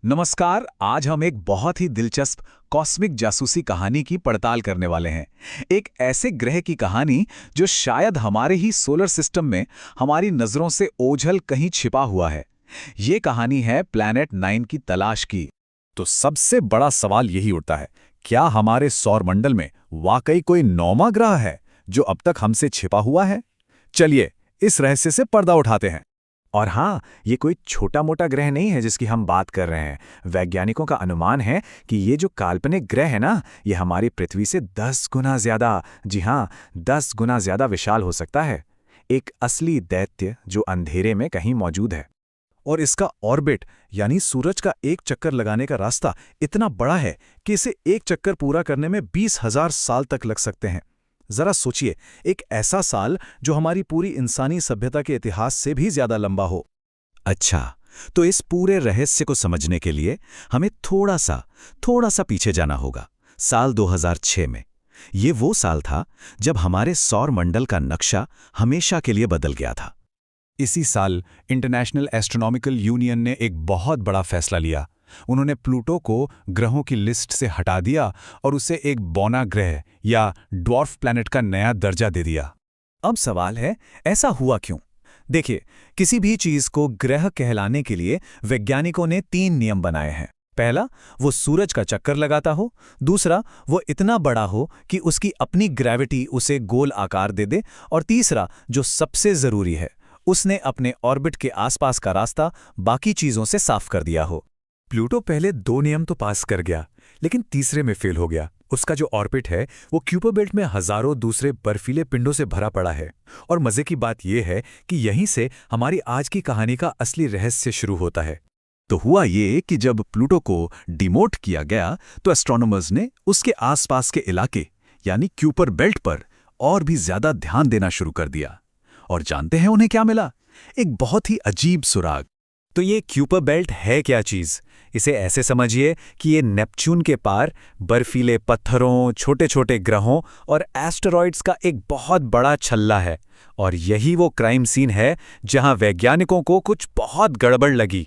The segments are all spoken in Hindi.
नमस्कार। आज हम एक बहुत ही दिलचस्प कॉस्मिक जासूसी कहानी की पड़ताल करने वाले हैं। एक ऐसे ग्रह की कहानी जो शायद हमारे ही सोलर सिस्टम में हमारी नजरों से ओझल कहीं छिपा हुआ है। ये कहानी है प्लैनेट 9 की तलाश की। तो सबसे बड़ा सवाल यही उठता है, क्या हमारे सौरमंडल में वाकई कोई नौवां ग्रह है जो अब तक हमसे छिपा हुआ है? चलिए इस रहस्य से पर्दा उठाते हैं। और हाँ, ये कोई छोटा मोटा ग्रह नहीं है जिसकी हम बात कर रहे हैं। वैज्ञानिकों का अनुमान है कि ये जो काल्पनिक ग्रह है ना, ये हमारी पृथ्वी से 10 गुना ज्यादा, जी हाँ, 10 गुना ज्यादा विशाल हो सकता है। एक असली दैत्य जो अंधेरे में कहीं मौजूद है। और इसका ऑर्बिट यानी सूरज का एक चक्कर लगाने का रास्ता इतना बड़ा है कि इसे एक चक्कर पूरा करने में 20,000 साल तक लग सकते हैं। जरा सोचिए, एक ऐसा साल जो हमारी पूरी इंसानी सभ्यता के इतिहास से भी ज्यादा लंबा हो। अच्छा, तो इस पूरे रहस्य को समझने के लिए हमें थोड़ा सा पीछे जाना होगा। साल 2006 में। ये वो साल था जब हमारे सौर मंडल का नक्शा हमेशा के लिए बदल गया था। इसी साल इंटरनेशनल एस्ट्रोनॉमिकल यूनियन ने एक बहुत बड़ा फैसला लिया। उन्होंने प्लूटो को ग्रहों की लिस्ट से हटा दिया और उसे एक बौना ग्रह या ड्वार्फ प्लैनेट का नया दर्जा दे दिया। अब सवाल है, ऐसा हुआ क्यों? देखिए, किसी भी चीज को ग्रह कहलाने के लिए वैज्ञानिकों ने 3 नियम बनाए हैं। पहला, वो सूरज का चक्कर लगाता हो। दूसरा, वो इतना बड़ा हो कि उसकी अपनी ग्रेविटी उसे गोल आकार दे दे। और तीसरा, जो सबसे जरूरी है, उसने अपने ऑर्बिट के आसपास का रास्ता बाकी चीजों से साफ कर दिया हो। प्लूटो पहले 2 नियम तो पास कर गया, लेकिन तीसरे में फेल हो गया। उसका जो ऑर्बिट है वो क्यूपर बेल्ट में हजारों दूसरे बर्फीले पिंडों से भरा पड़ा है। और मजे की बात यह है कि यहीं से हमारी आज की कहानी का असली रहस्य शुरू होता है। तो हुआ ये कि जब प्लूटो को डिमोट किया गया तो एस्ट्रोनॉमर्स ने उसके आसपास के इलाके यानी क्यूपर बेल्ट पर और भी ज्यादा ध्यान देना शुरू कर दिया। और जानते हैं उन्हें क्या मिला? एक बहुत ही अजीब सुराग। तो ये क्यूपर बेल्ट है क्या चीज? इसे ऐसे समझिए कि ये नेपच्यून के पार बर्फीले पत्थरों, छोटे छोटे ग्रहों और एस्टेरॉइड्स का एक बहुत बड़ा छल्ला है। और यही वो क्राइम सीन है जहां वैज्ञानिकों को कुछ बहुत गड़बड़ लगी।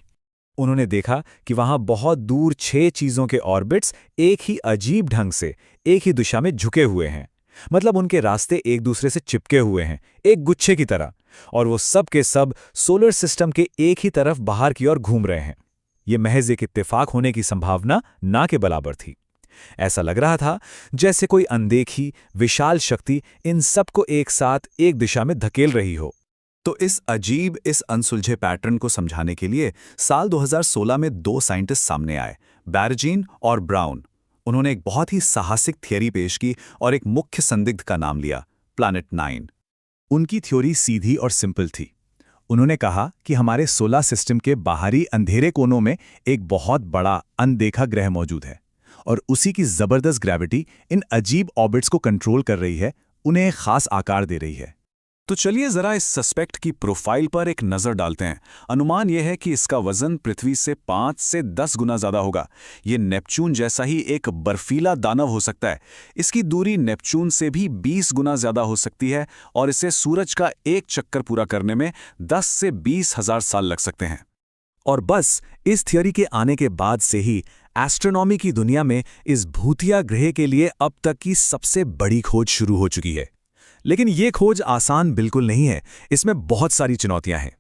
उन्होंने देखा कि वहां बहुत दूर 6 चीजों के ऑर्बिट्स एक ही अजीब ढंग से एक ही दिशा में झुके हुए हैं। मतलब उनके रास्ते एक दूसरे से चिपके हुए हैं, एक गुच्छे की तरह। और वो सब के सब सोलर सिस्टम के एक ही तरफ बाहर की ओर घूम रहे हैं। ये महज एक इत्तेफाक होने की संभावना ना के बराबर थी। ऐसा लग रहा था जैसे कोई अनदेखी विशाल शक्ति इन सबको एक साथ एक दिशा में धकेल रही हो। तो इस अनसुलझे पैटर्न को समझाने के लिए साल 2016 में 2 साइंटिस्ट सामने आए, बैरजीन और ब्राउन। उन्होंने एक बहुत ही साहसिक थियरी पेश की और एक मुख्य संदिग्ध का नाम लिया, प्लैनेट 9। उनकी थ्योरी सीधी और सिंपल थी। उन्होंने कहा कि हमारे सोलर सिस्टम के बाहरी अंधेरे कोनों में एक बहुत बड़ा अनदेखा ग्रह मौजूद है और उसी की जबरदस्त ग्रेविटी इन अजीब ऑर्बिट्स को कंट्रोल कर रही है, उन्हें एक खास आकार दे रही है। तो चलिए जरा इस सस्पेक्ट की प्रोफाइल पर एक नजर डालते हैं। अनुमान यह है कि इसका वजन पृथ्वी से 5 से 10 गुना ज्यादा होगा। ये नेपच्यून जैसा ही एक बर्फीला दानव हो सकता है। इसकी दूरी नेपच्यून से भी 20 गुना ज्यादा हो सकती है और इसे सूरज का एक चक्कर पूरा करने में 10 से 20,000 साल लग सकते हैं। और बस इस थियरी के आने के बाद से ही एस्ट्रोनॉमी की दुनिया में इस भूतिया ग्रह के लिए अब तक की सबसे बड़ी खोज शुरू हो चुकी है। लेकिन ये खोज आसान बिल्कुल नहीं है, इसमें बहुत सारी चुनौतियां हैं।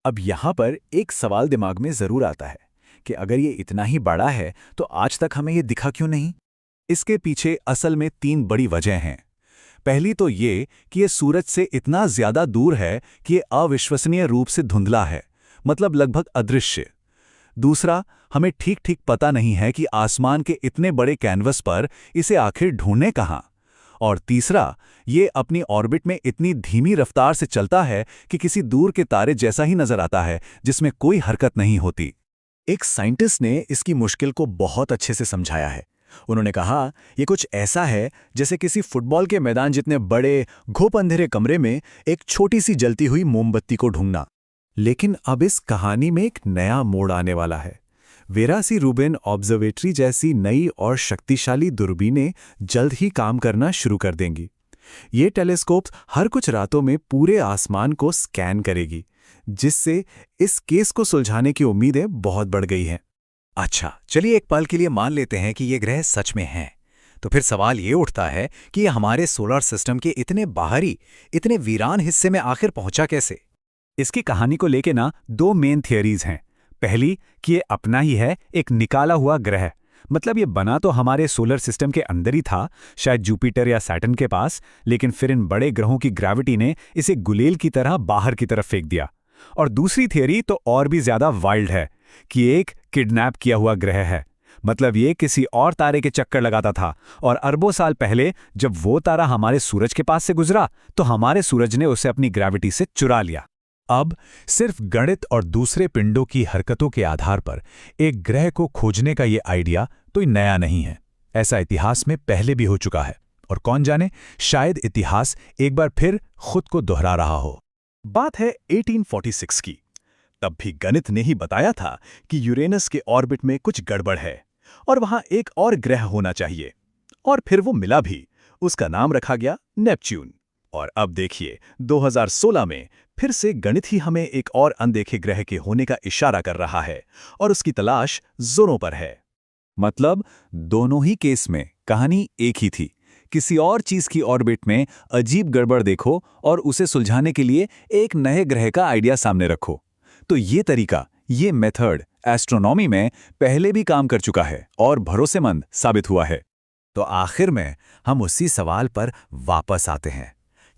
अब यहां पर एक सवाल दिमाग में जरूर आता है कि अगर ये इतना ही बड़ा है तो आज तक हमें ये दिखा क्यों नहीं? इसके पीछे असल में 3 बड़ी वजह हैं। पहली तो ये कि ये सूरज से इतना ज्यादा दूर है कि ये अविश्वसनीय रूप से धुंधला है, मतलब लगभग अदृश्य। दूसरा, हमें ठीक ठीक पता नहीं है कि आसमान के इतने बड़े कैनवस पर इसे आखिर ढूंढने कहां। और तीसरा, ये अपनी ऑर्बिट में इतनी धीमी रफ्तार से चलता है कि किसी दूर के तारे जैसा ही नजर आता है जिसमें कोई हरकत नहीं होती। एक साइंटिस्ट ने इसकी मुश्किल को बहुत अच्छे से समझाया है। उन्होंने कहा, ये कुछ ऐसा है जैसे किसी फुटबॉल के मैदान जितने बड़े घुप अंधेरे कमरे में एक छोटी सी जलती हुई मोमबत्ती को ढूंढना। लेकिन अब इस कहानी में एक नया मोड़ आने वाला है। वेरा सी रूबेन ऑब्जर्वेटरी जैसी नई और शक्तिशाली दूरबीनें जल्द ही काम करना शुरू कर देंगी। ये टेलीस्कोप्स हर कुछ रातों में पूरे आसमान को स्कैन करेगी, जिससे इस केस को सुलझाने की उम्मीदें बहुत बढ़ गई हैं। अच्छा, चलिए एक पल के लिए मान लेते हैं कि ये ग्रह सच में हैं। तो फिर सवाल ये उठता है कि ये हमारे सोलर सिस्टम के इतने बाहरी, इतने वीरान हिस्से में आखिर पहुंचा कैसे? इसकी कहानी को लेके ना दो मेन थियरीज हैं। पहली कि ये अपना ही है, एक निकाला हुआ ग्रह। मतलब ये बना तो हमारे सोलर सिस्टम के अंदर ही था, शायद जुपिटर या सैटर्न के पास, लेकिन फिर इन बड़े ग्रहों की ग्रेविटी ने इसे गुलेल की तरह बाहर की तरफ फेंक दिया। और दूसरी थियरी तो और भी ज्यादा वाइल्ड है कि एक किडनैप किया हुआ ग्रह है। मतलब ये किसी और तारे के चक्कर लगाता था और अरबों साल पहले जब वो तारा हमारे सूरज के पास से गुजरा तो हमारे सूरज ने उसे अपनी ग्रेविटी से चुरा लिया। अब सिर्फ गणित और दूसरे पिंडों की हरकतों के आधार पर एक ग्रह को खोजने का ये आइडिया तो नया नहीं है। ऐसा इतिहास में पहले भी हो चुका है और कौन जाने, शायद इतिहास एक बार फिर खुद को दोहरा रहा हो। बात है 1846 की। तब भी गणित ने ही बताया था कि यूरेनस के ऑर्बिट में कुछ गड़बड़ है और वहां एक और ग्रह होना चाहिए। और फिर वो मिला भी। उसका नाम रखा गया नेपच्यून। और अब देखिए 2016 में फिर से गणित ही हमें एक और अनदेखे ग्रह के होने का इशारा कर रहा है और उसकी तलाश जोरों पर है। मतलब दोनों ही केस में कहानी एक ही थी। किसी और चीज की ऑर्बिट में अजीब गड़बड़ देखो और उसे सुलझाने के लिए एक नए ग्रह का आइडिया सामने रखो। तो ये तरीका, ये मेथड एस्ट्रोनॉमी में पहले भी काम कर चुका है और भरोसेमंद साबित हुआ है। तो आखिर में हम उसी सवाल पर वापस आते हैं,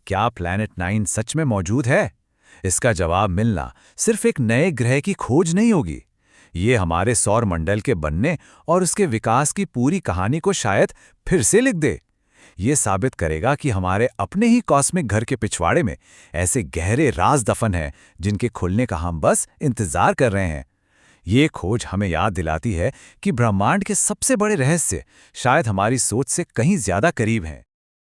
क्या प्लैनेट 9 सच में मौजूद है? इसका जवाब मिलना सिर्फ एक नए ग्रह की खोज नहीं होगी। ये हमारे सौर मंडल के बनने और उसके विकास की पूरी कहानी को शायद फिर से लिख दे। ये साबित करेगा कि हमारे अपने ही कॉस्मिक घर के पिछवाड़े में ऐसे गहरे राज दफन हैं जिनके खुलने का हम बस इंतजार कर रहे हैं। ये खोज हमें याद दिलाती है कि ब्रह्मांड के सबसे बड़े रहस्य शायद हमारी सोच से कहीं ज्यादा करीब हैं।